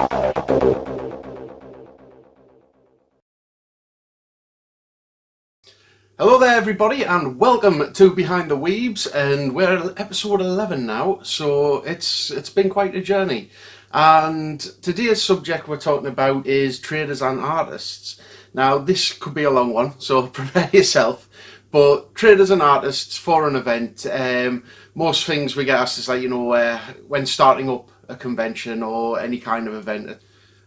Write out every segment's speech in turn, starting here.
Hello there everybody and welcome to Behind the Weebs, and we're at episode 11 now, so it's been quite a journey. And today's subject we're talking about is traders and artists. Now this could be a long one, so prepare yourself. But traders and artists for an event, most things we get asked is like, when starting up a convention or any kind of event,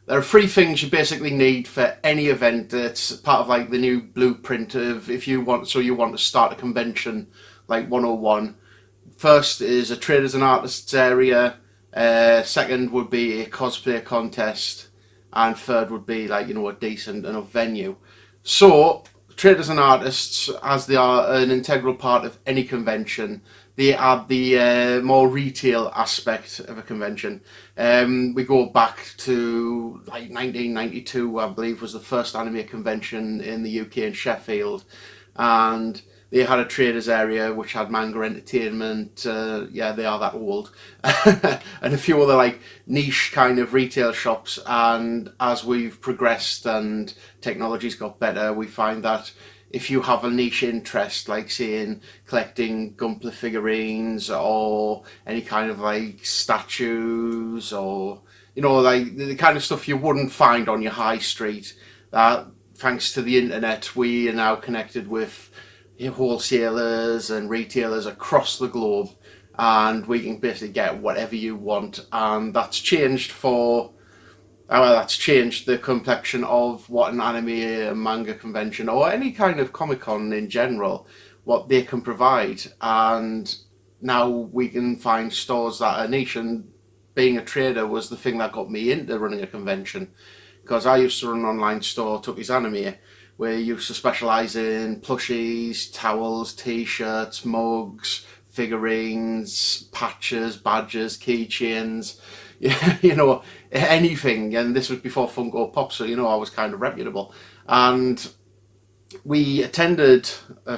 there are three things you basically need for any event that's part of like the new blueprint of if you want to start a convention like 101. First is a traders and artists area, second would be a cosplay contest, and third would be like, a decent enough venue. So traders and artists, as they are an integral part of any convention, they add the more retail aspect of a convention. We go back to like 1992, I believe, was the first anime convention in the UK in Sheffield, and they had a traders area which had manga entertainment. Yeah, they are that old, and a few other like niche kind of retail shops. And as we've progressed and technology's got better, we find that if you have a niche interest, like say in collecting Gunpla figurines or any kind of like statues, or like the kind of stuff you wouldn't find on your high street, that thanks to the internet we are now connected with wholesalers and retailers across the globe, and we can basically get whatever you want. And that's changed the complexion of what an anime, a manga convention, or any kind of Comic-Con in general, what they can provide. And now we can find stores that are niche, and being a trader was the thing that got me into running a convention, because I used to run an online store, Tucky's Anime, where you used to specialise in plushies, towels, t-shirts, mugs, figurines, patches, badges, keychains, anything. And this was before Funko Pop, so I was kind of reputable. And we attended our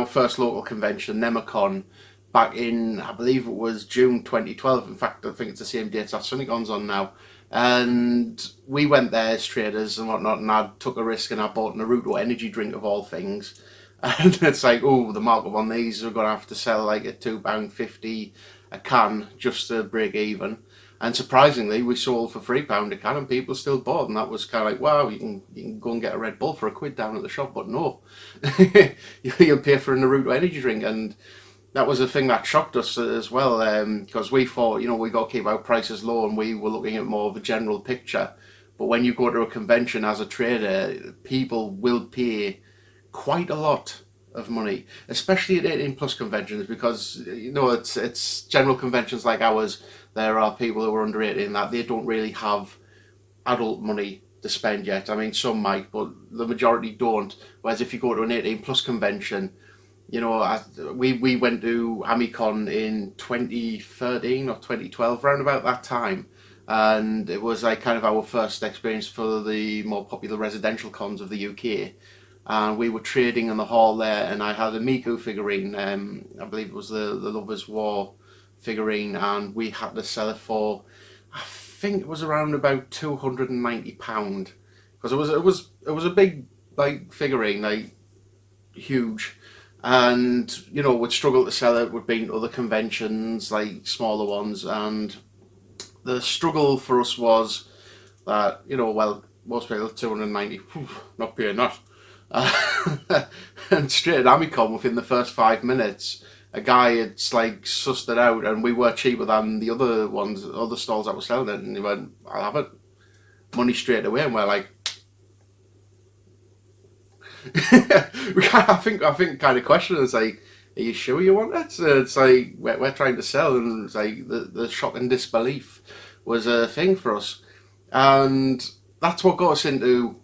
first local convention, NemaCon, back in, I believe it was June 2012. In fact, I think it's the same date that SunnyCon's on now. And we went there as traders and whatnot, and I took a risk and I bought Naruto energy drink of all things. And it's like, oh, the markup on these, we're going to have to sell like at £2.50 a can just to break even. And surprisingly, we sold for £3 a can and people still bought. And that was kind of like, wow, you can go and get a Red Bull for £1 down at the shop. But no, you'll pay for a Naruto energy drink. And that was a thing that shocked us as well, because we thought, we got to keep our prices low, and we were looking at more of a general picture. But when you go to a convention as a trader, people will pay quite a lot of money, especially at 18 plus conventions, because it's general conventions like ours. There are people who are under 18 that they don't really have adult money to spend yet. I mean, some might, but the majority don't. Whereas if you go to an 18 plus convention, we went to AmiCon in 2013 or 2012, around about that time, and it was like kind of our first experience for the more popular residential cons of the UK. And we were trading in the hall there, and I had a Miku figurine, I believe it was the Lovers War figurine, and we had to sell it for, I think it was around about £290, because it was a big like figurine, like huge. And would struggle to sell it, would be in other conventions, like smaller ones. And the struggle for us was that, most people 290, not paying that. And straight at AmiCon, within the first 5 minutes, a guy had like sussed it out, and we were cheaper than the other stalls that were selling it, and he went, I'll have it. Money straight away. And we're like, I think kind of question is like, are you sure you want it? It's like we're trying to sell, and it's like the shock and disbelief was a thing for us, and that's what got us into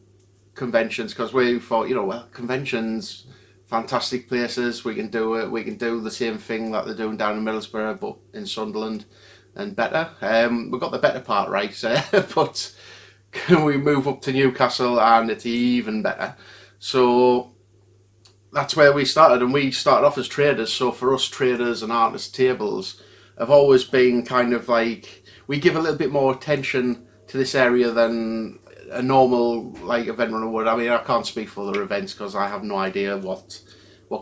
conventions, because we thought, conventions, fantastic places, we can do it, we can do the same thing that they're doing down in Middlesbrough but in Sunderland, and better. We got the better part right, but can we move up to Newcastle and it's even better? So that's where we started, and we started off as traders. So for us, traders and artist tables have always been kind of like, we give a little bit more attention to this area than a normal like event runner would. I mean, I can't speak for other events because I have no idea what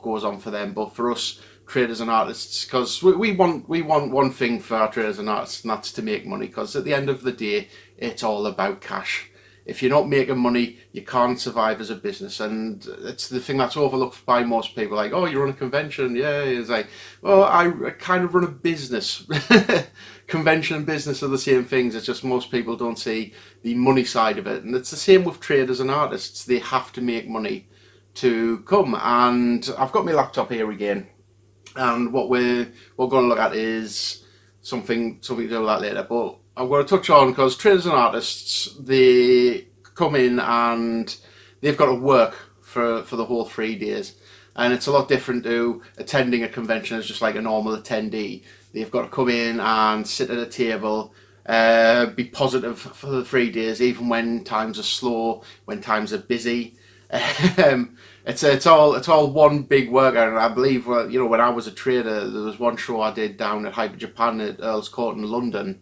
goes on for them. But for us traders and artists, because we want one thing for our traders and artists, and that's to make money. Because at the end of the day, it's all about cash. If you're not making money, you can't survive as a business, and it's the thing that's overlooked by most people. Like, oh, you run a convention, yeah. It's like, well, I kind of run a business. Convention and business are the same things. It's just most people don't see the money side of it, and it's the same with traders and artists. They have to make money to come. And I've got my laptop here again, and what we're going to look at is something to do with that later. But I'm going to touch on, because traders and artists, they come in and they've got to work for the whole 3 days, and it's a lot different to attending a convention as just like a normal attendee. They've got to come in and sit at a table, be positive for the 3 days, even when times are slow, when times are busy. It's all one big workout. And I believe, well, you know, when I was a trader, there was one show I did down at Hyper Japan at Earl's Court in London,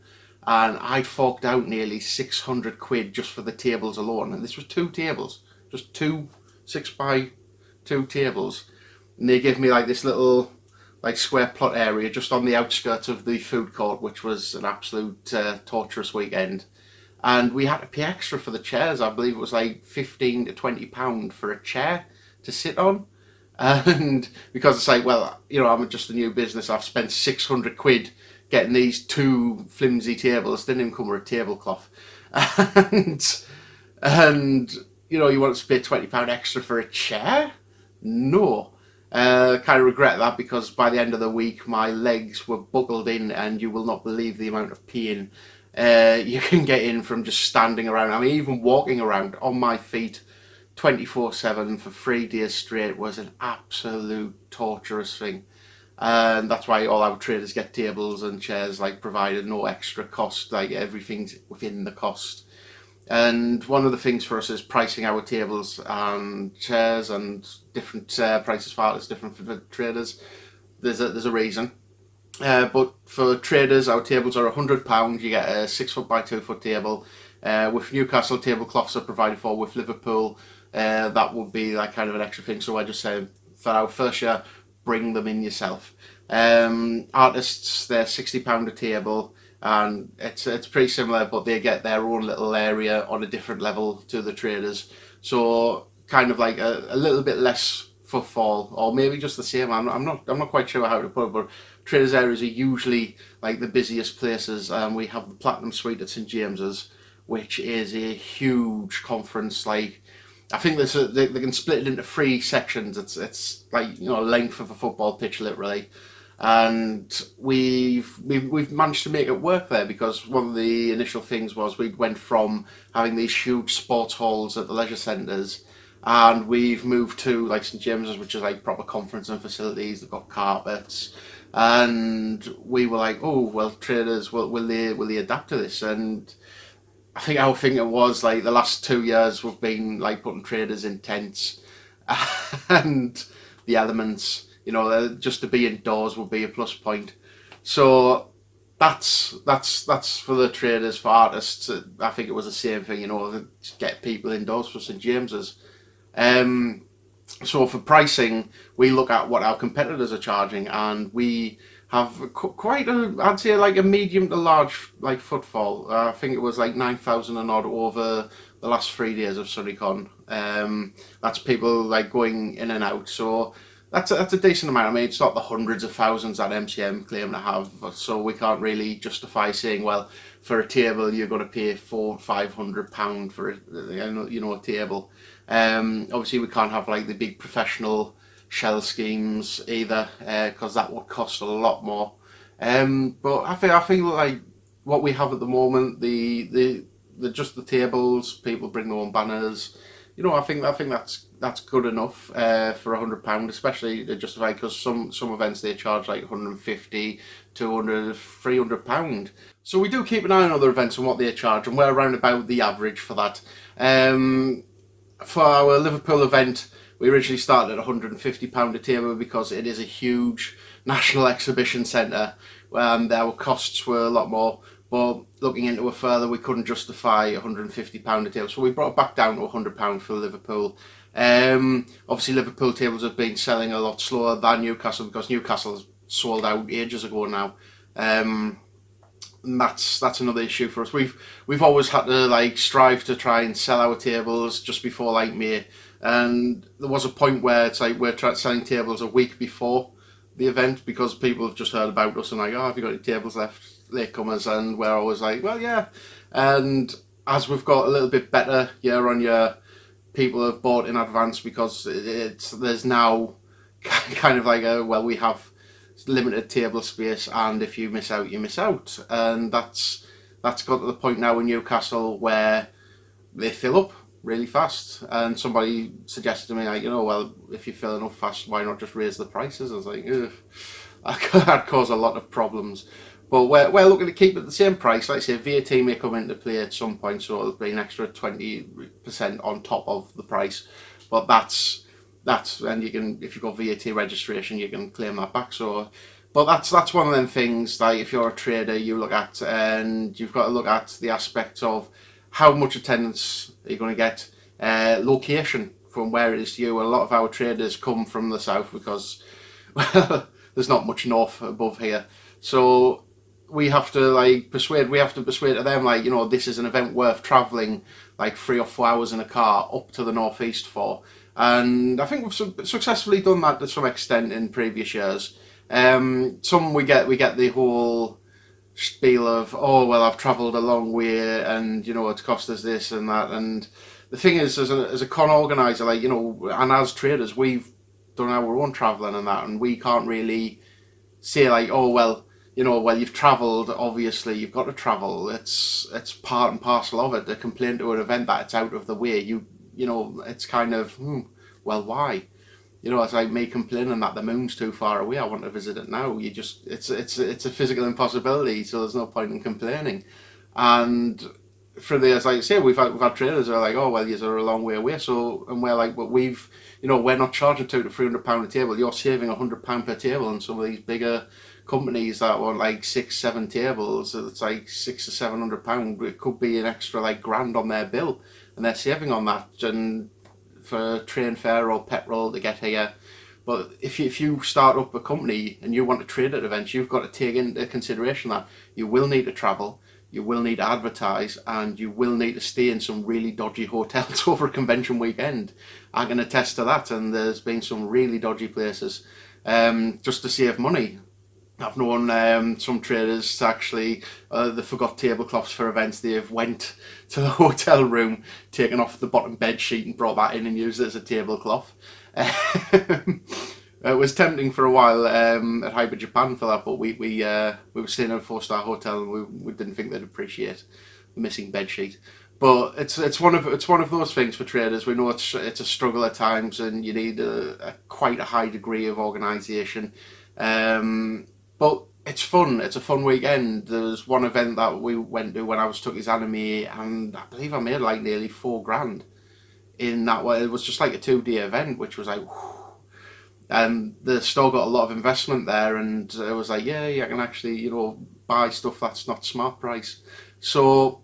and I'd forked out nearly 600 quid just for the tables alone. And this was 2 tables, just 2 6x2 tables, and they gave me like this little like square plot area just on the outskirts of the food court, which was an absolute torturous weekend. And we had to pay extra for the chairs. I believe it was like £15 to £20 for a chair to sit on. And because it's like, well, you know, I'm just a new business, I've spent 600 quid getting these 2 flimsy tables, didn't even come with a tablecloth. And you know, you want to pay £20 extra for a chair? No. Kind of regret that, because by the end of the week my legs were buckled in, and you will not believe the amount of pain you can get in from just standing around. I mean, even walking around on my feet 24/7 for 3 days straight was an absolute torturous thing. And that's why all our traders get tables and chairs like provided, no extra cost, like everything's within the cost. And one of the things for us is pricing our tables and chairs, and different prices for artists, different for traders. There's a reason. But for traders, our tables are £100. You get a 6 foot by 2 foot table. With Newcastle, tablecloths are provided for. With Liverpool, that would be like kind of an extra thing. So I just say for our first year, bring them in yourself. Artists, they're £60 a table, and it's pretty similar, but they get their own little area on a different level to the traders. So kind of like a little bit less footfall, or maybe just the same. I'm not quite sure how to put it, but traders areas are usually like the busiest places. We have the Platinum Suite at St James's, which is a huge conference. Like, I think they can split it into 3 sections. It's like, you know, length of a football pitch literally, and we've managed to make it work there, because one of the initial things was we went from having these huge sports halls at the leisure centres, and we've moved to like St James's, which is like proper conferencing facilities. They've got carpets, and we were like, oh well, traders, will they adapt to this? And I think our thing was like the last 2 years we've been like putting traders in tents, and the elements, you know, just to be indoors would be a plus point. So that's for the traders. For artists, I think it was the same thing, you know, to get people indoors for St James's. So for pricing, we look at what our competitors are charging, and we have quite I'd say like a medium to large like footfall. I think it was like 9,000 and odd over the last 3 days of SunnyCon. That's people like going in and out. So that's a decent amount. I mean, it's not the hundreds of thousands that MCM claim to have, so we can't really justify saying, well, for a table you're going to pay £400-500 for a table. Obviously we can't have like the big professional shell schemes either, because that would cost a lot more. But I think like what we have at the moment, the just the tables, people bring their own banners. You know, I think that's good enough for £100, especially to justify, because some events they charge like 150, 200, £300. So we do keep an eye on other events and what they charge, and we're around about the average for that. For our Liverpool event, we originally started at £150 a table, because it is a huge national exhibition centre, and our costs were a lot more. But looking into it further, we couldn't justify £150 a table, so we brought it back down to £100 for Liverpool. Obviously, Liverpool tables have been selling a lot slower than Newcastle because Newcastle's sold out ages ago now. And that's another issue for us. We've always had to like strive to try and sell our tables just before like May, and there was a point where it's like we're selling tables a week before the event because people have just heard about us and like, oh, have you got any tables left, latecomers? And we're always like, well, yeah. And as we've got a little bit better year on year, people have bought in advance because there's now kind of like we have limited table space, and if you miss out, you miss out. And that's got to the point now in Newcastle where they fill up really fast. And somebody suggested to me, like, well, if you're filling up fast, why not just raise the prices? I was like, ugh, that cause a lot of problems. But we're looking to keep it the same price. Like I say, VAT may come into play at some point, so it'll be an extra 20% on top of the price. But that's and you can, if you've got VAT registration, you can claim that back. So, but that's one of them things that if you're a trader, you look at, and you've got to look at the aspect of how much attendance are you going to get, location from where it is to you. A lot of our traders come from the south because well, there's not much north above here, so we have to persuade them, like, this is an event worth travelling like 3 or 4 hours in a car up to the northeast for. And I think we've successfully done that to some extent in previous years. Some we get the whole spiel of, oh well, I've travelled a long way and it's cost us this and that. And the thing is, as a con organizer, like, and as traders, we've done our own travelling and that, and we can't really say like, oh well, you've travelled, obviously you've got to travel. It's part and parcel of it. To complain to an event that it's out of the way, it's kind of, well, why? It's like me complaining that the moon's too far away. I want to visit it now. It's a physical impossibility, so there's no point in complaining. And for the, as I say, we've had traders who are like, oh well, you're a long way away. So, and we're like, but we're not charging £200 to £300 a table. You're saving £100 per table, and some of these bigger companies that want like 6-7 tables, it's like £600 or £700. It could be an extra like grand on their bill, and they're saving on that, and for train fare or petrol to get here. But if you start up a company and you want to trade at events, you've got to take into consideration that you will need to travel, you will need to advertise, and you will need to stay in some really dodgy hotels over a convention weekend. I can attest to that, and there's been some really dodgy places just to save money. I've known some traders to actually, they forgot tablecloths for events. They've went to the hotel room, taken off the bottom bed sheet and brought that in and used it as a tablecloth. It was tempting for a while at Hyper Japan for that, but we were staying in a 4-star hotel and we didn't think they'd appreciate the missing bed sheet. But it's one of those things for traders. We know it's a struggle at times, and you need quite a high degree of organisation. But it's fun. It's a fun weekend. There's one event that we went to when I was Tucky's Anime, and I believe I made like nearly £4,000 in that way. It was just like a 2-day event, which was like, whew. And the store got a lot of investment there, and it was like, yeah, I can actually, buy stuff that's not smart price. So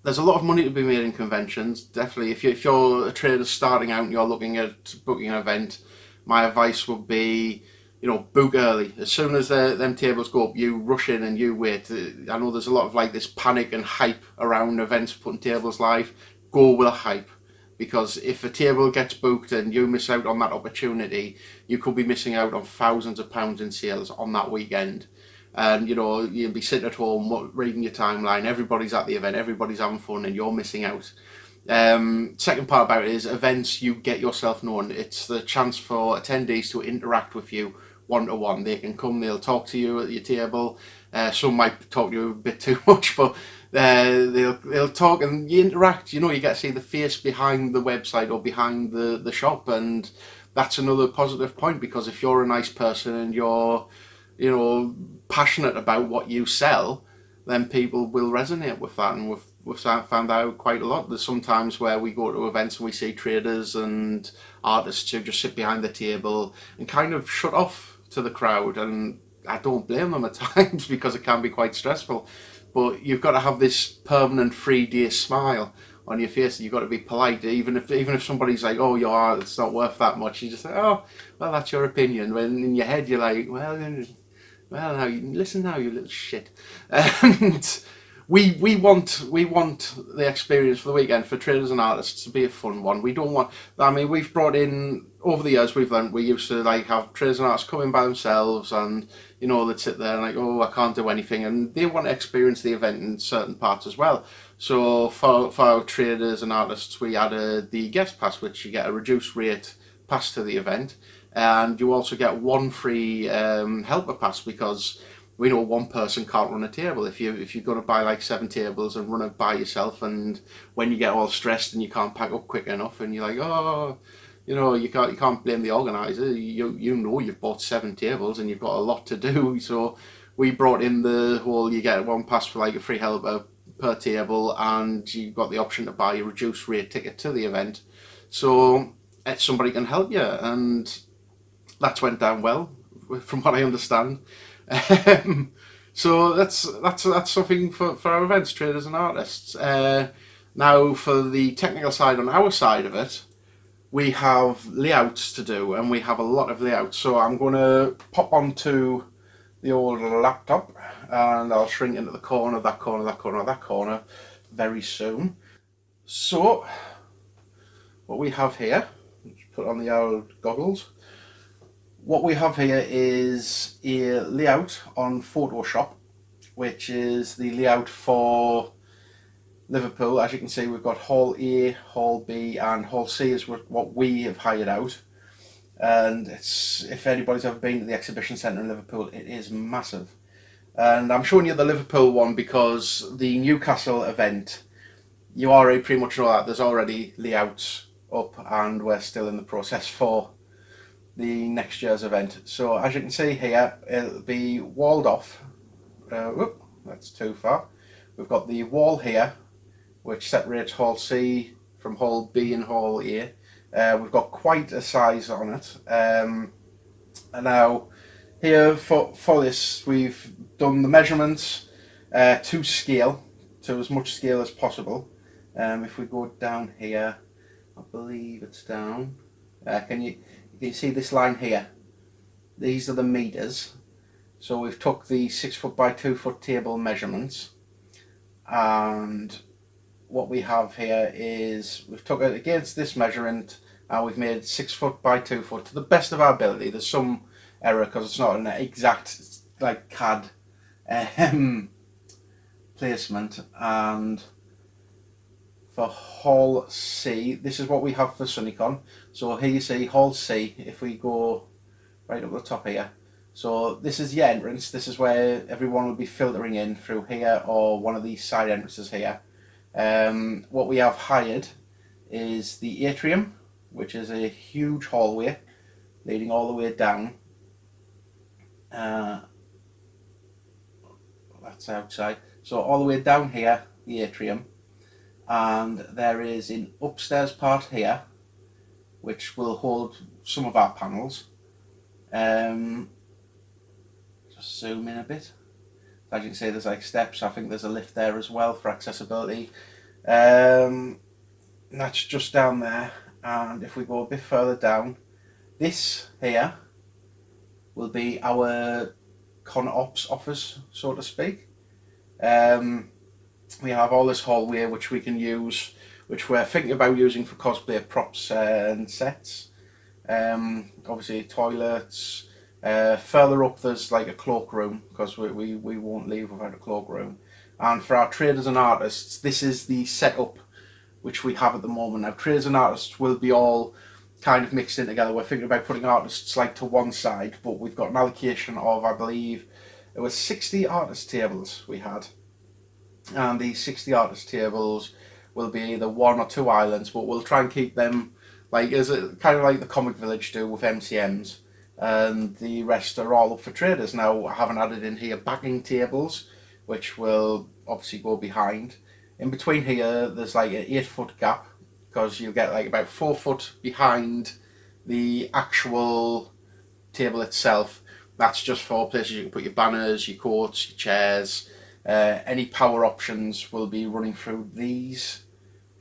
there's a lot of money to be made in conventions. Definitely, if you're a trader starting out and you're looking at booking an event, my advice would be, book early. As soon as them tables go up, you rush in and you wait. I know there's a lot of like this panic and hype around events putting tables live. Go with a hype, because if a table gets booked and you miss out on that opportunity, you could be missing out on thousands of pounds in sales on that weekend. And you'll be sitting at home reading your timeline. Everybody's at the event, everybody's having fun, and you're missing out. Second part about it is events, you get yourself known. It's the chance for attendees to interact with you one-to-one. They can come, they'll talk to you at your table. Some might talk to you a bit too much, but they'll talk and you interact. You get to see the face behind the website or behind the shop, and that's another positive point, because if you're a nice person and you're passionate about what you sell, then people will resonate with that. And we've found out quite a lot. There's sometimes where we go to events and we see traders and artists who just sit behind the table and kind of shut off to the crowd, and I don't blame them at times because it can be quite stressful. but you've got to have this permanent 3-day smile on your face. You've got to be polite, even if somebody's like, "Oh, it's not worth that much." You just say, "Oh, well, that's your opinion." When in your head you're like, "Well, now you listen now, you little shit." And we want the experience for the weekend for traders and artists to be a fun one. We don't want. I mean, we've brought in over the years. We've learned we used to like have traders and artists come in by themselves, and they'd sit there and like, "Oh, I can't do anything," and they want to experience the event in certain parts as well. So for our traders and artists, we added the guest pass, which you get a reduced rate pass to the event, and you also get one free helper pass, because we know one person can't run a table. If you're going to buy like 7 tables and run it by yourself, and when you get all stressed and you can't pack up quick enough, and you're like, "Oh, you can't blame the organizer. You've bought 7 tables and you've got a lot to do." So we brought in the whole, you get one pass for like a free helper per table, and you've got the option to buy a reduced rate ticket to the event, so somebody can help you, and that's went down well, from what I understand. So that's something for our events, traders and artists. Now for the technical side, on our side of it, we have layouts to do, and we have a lot of layouts. So I'm going to pop onto the old laptop, and I'll shrink into the corner, that corner, that corner, that corner very soon. So what we have here, let's put on the old goggles. What we have here is a layout on Photoshop, which is the layout for Liverpool. As you can see, we've got Hall A, Hall B, and Hall C is what we have hired out. And if anybody's ever been to the exhibition centre in Liverpool, it is massive. And I'm showing you the Liverpool one because the Newcastle event, you already pretty much know that there's already layouts up, and we're still in the process for the next year's event. So as you can see here, it'll be walled off. Whoop, that's too far. We've got the wall here, which separates Hall C from Hall B and Hall A. We've got quite a size on it. And now here for this, we've done the measurements to scale, to as much scale as possible. If we go down here, I believe it's down. Can you see this line here? These are the meters. So we've took the 6 foot by 2 foot table measurements, and what we have here is we've took it against this measurement, and we've made 6 foot by 2 foot to the best of our ability. There's some error because it's not an exact like CAD placement. And for Hall C, this is what we have for SunnyCon. So here you see Hall C. If we go right up the top here, so this is the entrance. This is where everyone will be filtering in through here, or one of these side entrances here. What we have hired is the atrium, which is a huge hallway leading all the way down. That's outside. So all the way down here, the atrium, and there is an upstairs part here, which will hold some of our panels. Just zoom in a bit. As you can see, there's like steps. I think there's a lift there as well for accessibility. That's just down there. And if we go a bit further down, this here will be our con ops office, so to speak. We have all this hallway which we can use, which we're thinking about using for cosplay props and sets. Obviously toilets. Further up there's like a cloakroom, because we won't leave without a cloakroom. And for our traders and artists, this is the setup which we have at the moment. Now traders and artists will be all kind of mixed in together. We're thinking about putting artists like to one side, but we've got an allocation of, I believe it was 60 artist tables we had. And these 60 artist tables will be either 1 or 2 islands, but we'll try and keep them like as a kind of like the Comic Village do with MCMs. And the rest are all up for traders. Now I haven't added in here backing tables, which will obviously go behind. In between here there's like an 8 foot gap, because you'll get like about 4 foot behind the actual table itself. That's just for places you can put your banners, your coats, your chairs, Any power options will be running through these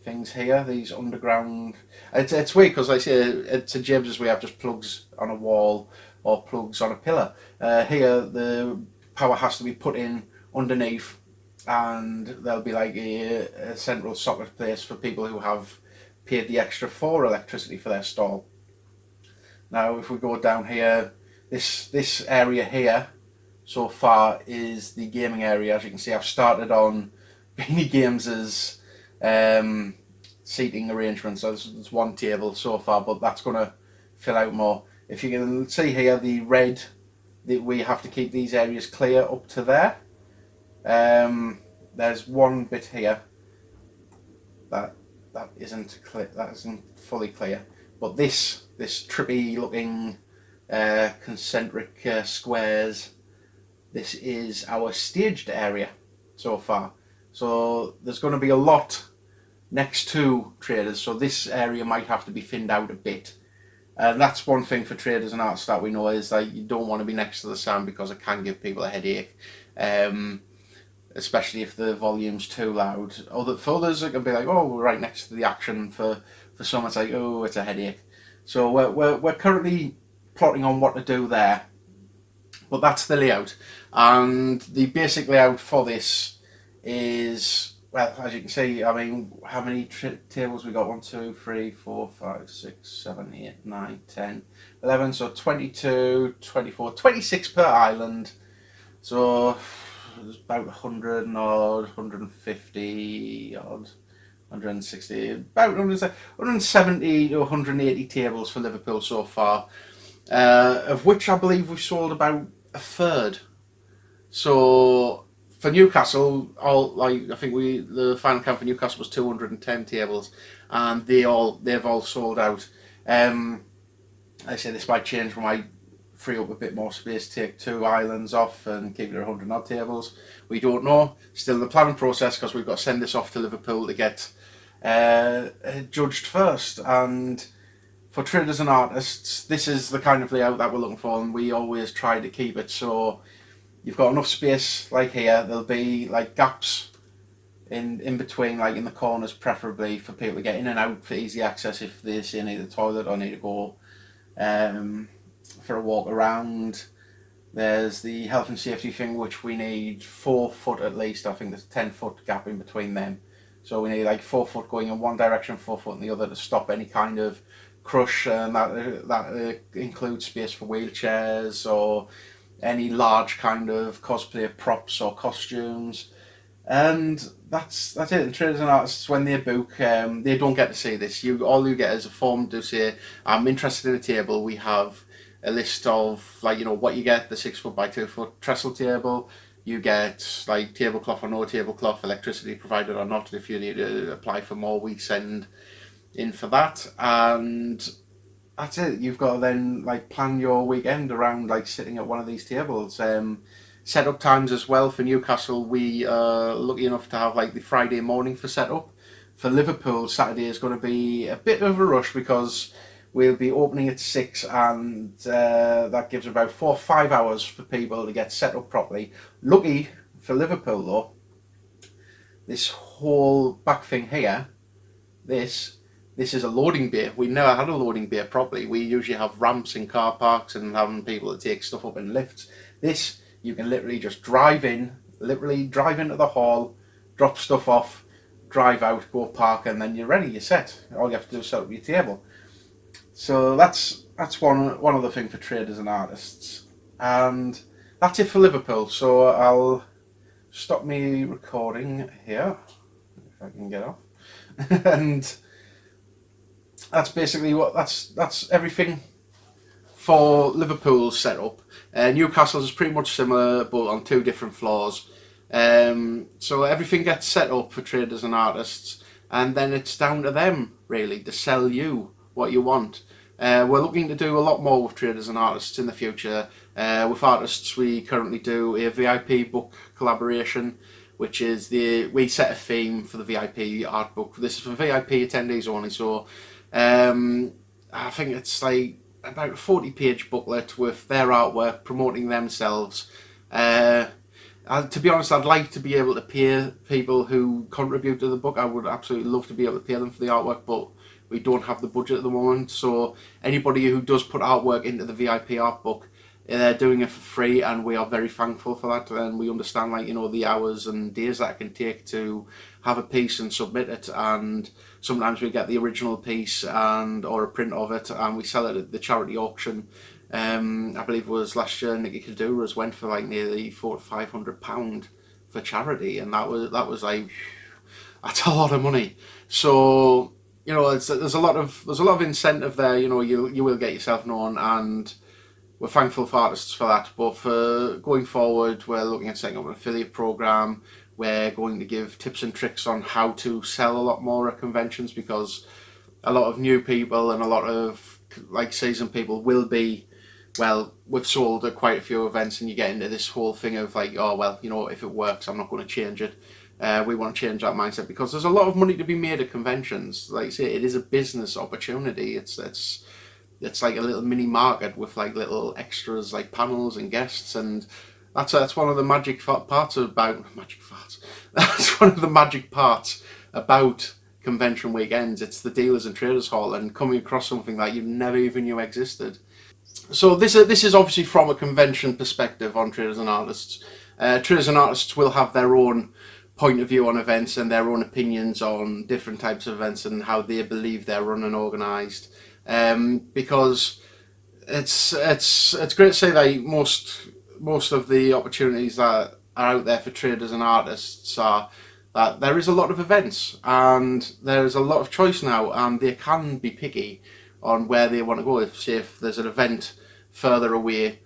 things here, these underground. It's weird because like I say, to James's we have just plugs on a wall or plugs on a pillar. Here the power has to be put in underneath, and there'll be like a central socket place for people who have paid the extra for electricity for their stall. Now if we go down here, this area here so far is the gaming area. As you can see, I've started on Beanie Games' seating arrangements. So there's one table so far, but that's going to fill out more. If you can see here, the red, that we have to keep these areas clear up to there. There's one bit here that isn't clear, that isn't fully clear. But this trippy looking concentric squares, this is our staged area so far. So there's going to be a lot next to traders, so this area might have to be thinned out a bit. And that's one thing for traders and artists that we know, is that you don't want to be next to the sound because it can give people a headache, especially if the volume's too loud. For others it can be like, oh, we're right next to the action. For some it's like, oh, it's a headache. So we're currently plotting on what to do there, but that's the layout. And the basic layout for this is, well, as you can see, I mean, how many tables we got? 1, 2, 3, 4, 5, 6, 7, 8, 9, 10, 11. So 22, 24, 26 per island. So there's about 100 and odd, 150 odd, 160, about 170 to 180 tables for Liverpool so far, of which I believe we've sold about a third. So for Newcastle, I think the final count for Newcastle was 210 tables, and they've all sold out. I say this might change when I free up a bit more space, take 2 islands off and keep it at 100 odd tables. We don't know. Still in the planning process, because we've got to send this off to Liverpool to get judged first. And for traders and artists, this is the kind of layout that we're looking for, and we always try to keep it so you've got enough space. Like here, there'll be like gaps in between, like in the corners preferably, for people to get in and out for easy access if they say need a toilet or need to go for a walk around. There's the health and safety thing, which we need 4 foot at least. I think there's a 10-foot gap in between them. So we need like 4 foot going in one direction, 4 foot in the other, to stop any kind of crush, and that includes space for wheelchairs or any large kind of cosplay props or costumes. And that's it. And traders and artists, when they book, they don't get to see this. All you get is a form to say, I'm interested in a table. We have a list of, like, you know, what you get: the 6 foot by 2 foot trestle table. You get like tablecloth or no tablecloth, electricity provided or not. If you need to apply for more, we send in for that. And that's it. You've got to then like plan your weekend around like sitting at one of these tables. Setup times as well. For Newcastle, we are lucky enough to have like the Friday morning for setup. For Liverpool, Saturday is going to be a bit of a rush because we'll be opening at 6, and that gives about 4 or 5 hours for people to get set up properly. Lucky for Liverpool though, this whole back thing here, this is a loading bay. We never had a loading bay properly. We usually have ramps in car parks and having people to take stuff up in lifts. This, you can literally just drive into the hall, drop stuff off, drive out, go park, and then you're ready, you're set. All you have to do is set up your table. So that's one other thing for traders and artists. And that's it for Liverpool. So I'll stop me recording here, if I can get off. And that's basically that's everything for Liverpool's setup. Newcastle's is pretty much similar, but on 2 different floors. So everything gets set up for traders and artists, and then it's down to them really to sell you what you want. We're looking to do a lot more with traders and artists in the future. With artists, we currently do a VIP book collaboration, which is we set a theme for the VIP art book. This is for VIP attendees only, so I think it's like about a 40-page booklet with their artwork promoting themselves. To be honest, I'd like to be able to pay people who contribute to the book. I would absolutely love to be able to pay them for the artwork, but we don't have the budget at the moment. So anybody who does put artwork into the VIP art book, they're doing it for free, and we are very thankful for that. And we understand, like, the hours and days that it can take to have a piece and submit it. And sometimes we get the original piece or a print of it, and we sell it at the charity auction. I believe it was last year, Nicky Kadura's went for like nearly £400-500 for charity, and that was like, that's a lot of money. So there's a lot of incentive there. You will get yourself known, and we're thankful for artists for that. But for going forward, we're looking at setting up an affiliate program. We're going to give tips and tricks on how to sell a lot more at conventions, because a lot of new people and a lot of like seasoned people will be, well, we've sold at quite a few events, and you get into this whole thing of like, oh well, if it works, I'm not going to change it. We want to change that mindset, because there's a lot of money to be made at conventions. Like I say, it is a business opportunity. It's like a little mini market with like little extras, like panels and guests, and that's one of the magic parts about magic parts. That's one of the magic parts about convention weekends. It's the dealers and traders hall, and coming across something that you never even knew existed. So this is obviously from a convention perspective on traders and artists. Traders and artists will have their own point of view on events and their own opinions on different types of events and how they believe they're run and organised. Because it's great to say that most of the opportunities that are out there for traders and artists are that there is a lot of events and there's a lot of choice now, and they can be picky on where they want to go. If there's an event further away,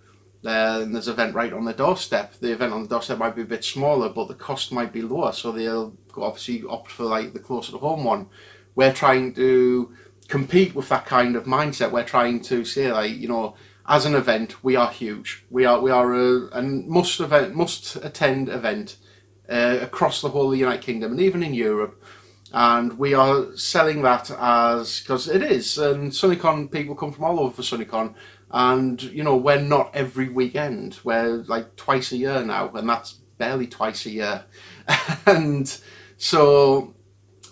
and there's an event right on the doorstep, the event on the doorstep might be a bit smaller, but the cost might be lower, so they'll obviously opt for like the closer to home one. We're trying to compete with that kind of mindset. We're trying to say, like, as an event, we are huge. We are a must attend event across the whole of the United Kingdom and even in Europe. And we are selling that as, because it is, and SunnyCon people come from all over for SunnyCon, and we're not every weekend. We're like twice a year now, and that's barely twice a year. And so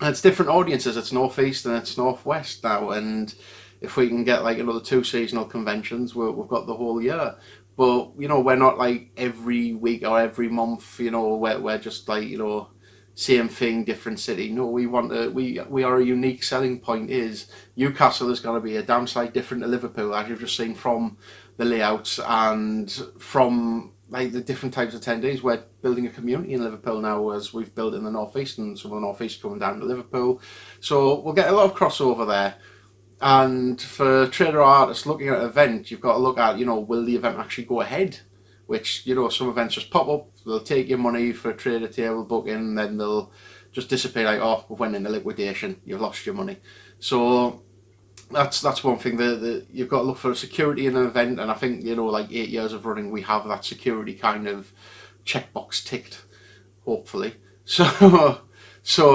it's different audiences. It's Northeast and it's Northwest now, and if we can get like another 2 seasonal conventions, we've got the whole year. But we're not like every week or every month. We're just like same thing, different city. No, we are a unique selling point. Is Newcastle is going to be a damn sight different to Liverpool, as you've just seen from the layouts and from like the different types of attendees. We're building a community in Liverpool now, as we've built in the Northeast, and some of the Northeast coming down to Liverpool. So we'll get a lot of crossover there. And for trader artists looking at an event, you've got to look at, will the event actually go ahead? Which, some events just pop up, they'll take your money for a trader table booking, and then they'll just disappear like, oh, we went into liquidation, you've lost your money. So that's one thing, that you've got to look for security in an event, and I think, like 8 years of running, we have that security kind of checkbox ticked, hopefully. So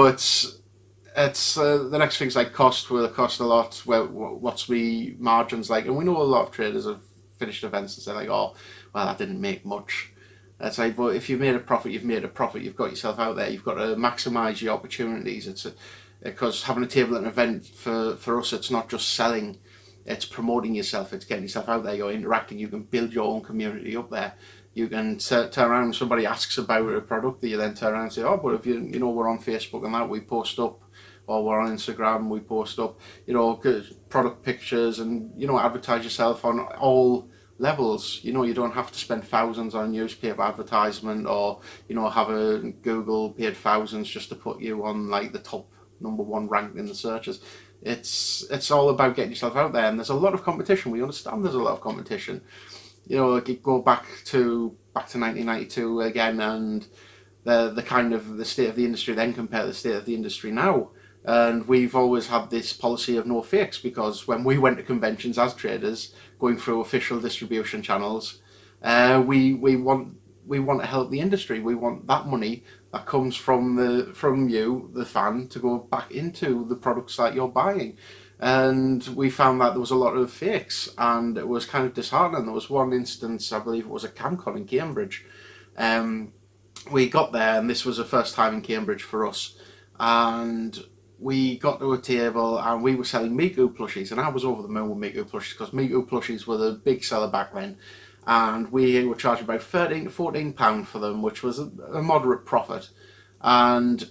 it's the next thing's like cost. Will it cost a lot? What's the margins like? And we know a lot of traders have finished events and say like, oh, well, I didn't make much. It's like, but if you've made a profit, you've made a profit. You've got yourself out there. You've got to maximise your opportunities. Because having a table at an event for us, it's not just selling. It's promoting yourself. It's getting yourself out there. You're interacting. You can build your own community up there. You can turn around when somebody asks about a product, that you then turn around and say, oh, but if we're on Facebook and that, we post up, or we're on Instagram, we post up, product pictures, and, advertise yourself on all levels. You don't have to spend thousands on newspaper advertisement, or, have a Google paid thousands just to put you on like the top #1 ranked in the searches. It's all about getting yourself out there, and there's a lot of competition. We understand there's a lot of competition. Go back to 1992 again, and the kind of the state of the industry then compare the state of the industry now. And we've always had this policy of no fakes, because when we went to conventions as traders, going through official distribution channels, we want to help the industry. We want that money that comes from you, the fan, to go back into the products that you're buying. And we found that there was a lot of fakes, and it was kind of disheartening. There was one instance, I believe it was a CamCon in Cambridge, we got there, and this was the first time in Cambridge for us, and we got to a table and we were selling Miku plushies, and I was over the moon with Miku plushies because Miku plushies were the big seller back then, and we were charging about 13 to 14 pound for them, which was a moderate profit. And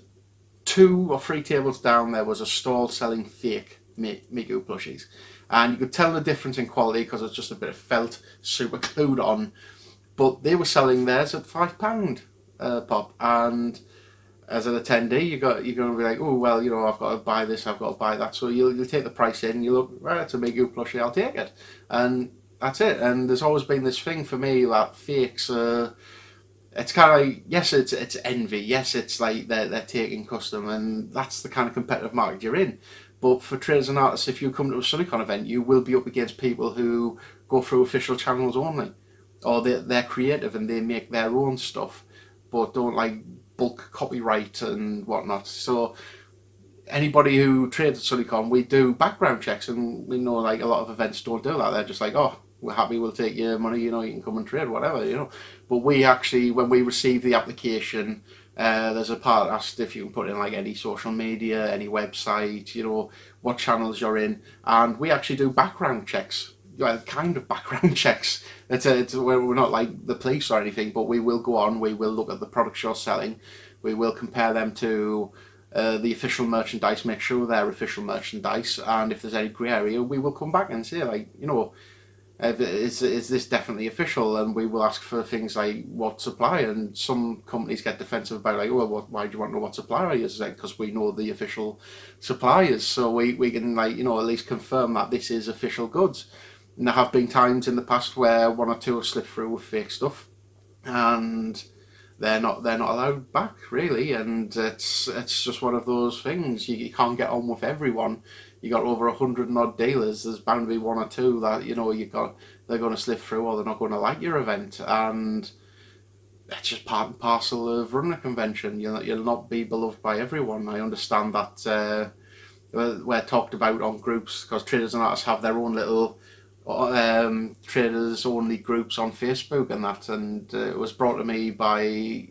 2 or 3 tables down there was a stall selling fake Miku plushies, and you could tell the difference in quality because it's just a bit of felt super glued on, but they were selling theirs at £5 pop. And as an attendee, you're going to be like, oh well, I've got to buy this, I've got to buy that. So you'll take the price in, you look, right, it's a Miku plushie, I'll take it, and that's it. And there's always been this thing for me that fakes. It's kind of like, yes, it's envy. Yes, it's like they're taking custom, and that's the kind of competitive market you're in. But for traders and artists, if you come to a SunnyCon event, you will be up against people who go through official channels only, or they're creative and they make their own stuff, but don't like bulk copyright and whatnot. So anybody who trades at SunnyCon, we do background checks, and we know like a lot of events don't do that. They're just like, oh, we're happy, we'll take your money, you can come and trade, whatever. But we actually, when we receive the application, there's a part asked if you can put in like any social media, any website, what channels you're in, and we actually do background checks. Well, kind of background checks. We're not like the police or anything, but we will go on, we will look at the products you're selling, we will compare them to the official merchandise, make sure they're official merchandise, and if there's any grey area, we will come back and say, like, is this definitely official? And we will ask for things like what supplier, and some companies get defensive about like, well, why do you want to know what supplier it is? Like, because we know the official suppliers, so we can like, at least confirm that this is official goods. And there have been times in the past where 1 or 2 have slipped through with fake stuff, and they're not allowed back really. And it's just one of those things. You can't get on with everyone. You got over 100 and odd dealers. There's bound to be 1 or 2 that they're going to slip through, or they're not going to like your event, and it's just part and parcel of running a convention. You'll not be beloved by everyone. I understand that we're talked about on groups, because traders and artists have their own little traders only groups on Facebook and that, and it was brought to me by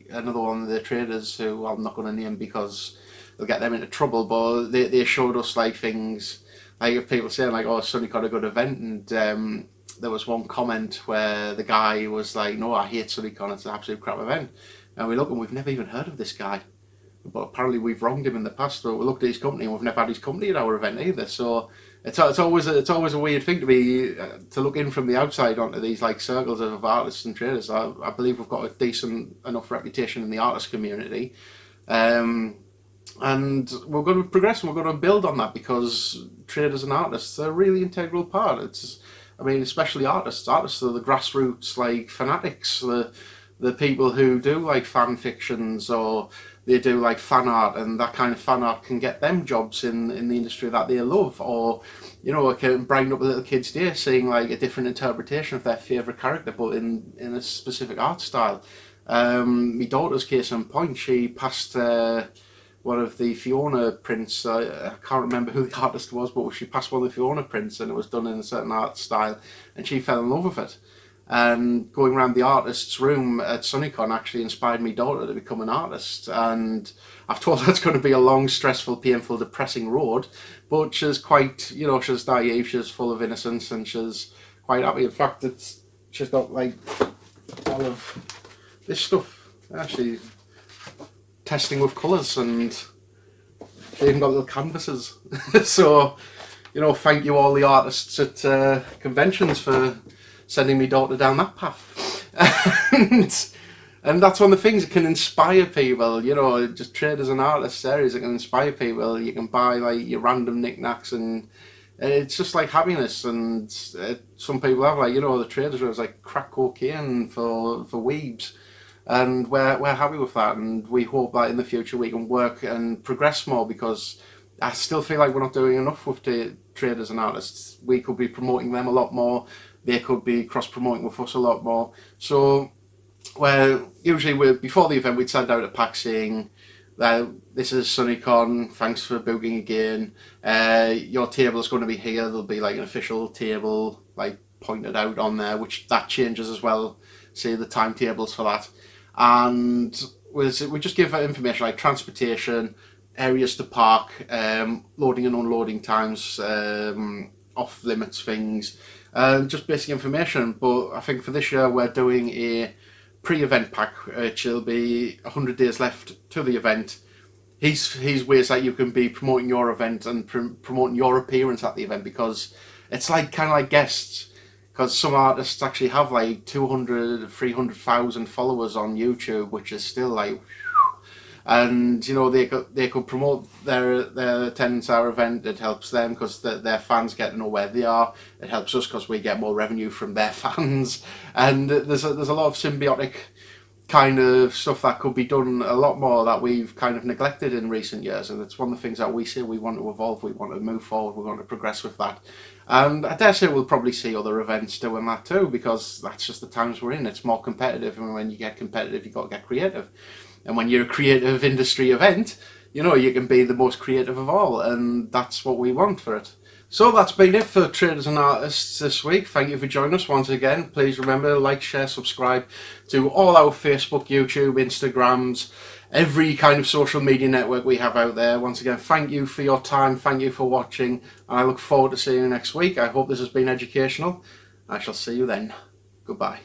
another one of the traders who I'm not going to name because they'll get them into trouble, but they showed us like things like people saying like, oh, Sunny got a good event, and there was one comment where the guy was like, no, I hate SunnyCon, it's an absolute crap event. And we look and we've never even heard of this guy, but apparently we've wronged him in the past. So we looked at his company and we've never had his company at our event either. So it's always a weird thing to look in from the outside onto these like circles of artists and traders. I believe we've got a decent enough reputation in the artist community, and we're going to progress and we're going to build on that, because traders and artists are a really integral part. Especially artists. Artists are the grassroots like fanatics, the people who do like fan fictions, or they do like fan art, and that kind of fan art can get them jobs in the industry that they love, or it can brighten up a little kid's day seeing like a different interpretation of their favourite character but in a specific art style. My daughter's case in point, she passed one of the Fiona prints. I can't remember who the artist was, but she passed one of the Fiona prints and it was done in a certain art style, and she fell in love with it. And going around the artist's room at SunnyCon actually inspired my daughter to become an artist. And I've told her it's going to be a long, stressful, painful, depressing road, but she's quite, she's naive, she's full of innocence, and she's quite happy. In fact, she's got like all of this stuff. Actually, testing with colours, and they even got little canvases. So, thank you all the artists at conventions for sending me daughter down that path. and that's one of the things that can inspire people, just traders and artists areas that can inspire people. You can buy like your random knickknacks, and it's just like happiness. And some people have like, the traders are like crack cocaine for Weebs, and we're happy with that, and we hope that in the future we can work and progress more, because I still feel like we're not doing enough with the traders and artists. We could be promoting them a lot more. They could be cross-promoting with us a lot more. So, usually before the event, we'd send out a pack saying, this is SunnyCon, thanks for booking again. Your table is going to be here. There'll be like an official table like pointed out on there, which that changes as well. Say the timetables for that. And we just give information like transportation, areas to park, loading and unloading times, off limits things, just basic information. But I think for this year we're doing a pre-event pack, which will be 100 days left to the event. He's ways that you can be promoting your event and promoting your appearance at the event, because it's like kind of like guests. Because some artists actually have like 200, 300,000 followers on YouTube, which is still like, and you know they could promote their attendance at our event. It helps them because their fans get to know where they are. It helps us because we get more revenue from their fans, and there's a lot of symbiotic kind of stuff that could be done a lot more that we've kind of neglected in recent years. And it's one of the things that we say we want to evolve, we want to move forward, we want to progress with that. And I dare say we'll probably see other events doing that too, because that's just the times we're in. It's more competitive, and when you get competitive, you've got to get creative. And when you're a creative industry event, you know, you can be the most creative of all, and that's what we want for it. So that's been it for Traders and Artists this week. Thank you for joining us once again. Please remember, like, share, subscribe to all our Facebook, YouTube, Instagrams, every kind of social media network we have out there. Once again, thank you for your time, thank you for watching, and I look forward to seeing you next week. I hope this has been educational. I shall see you then. Goodbye.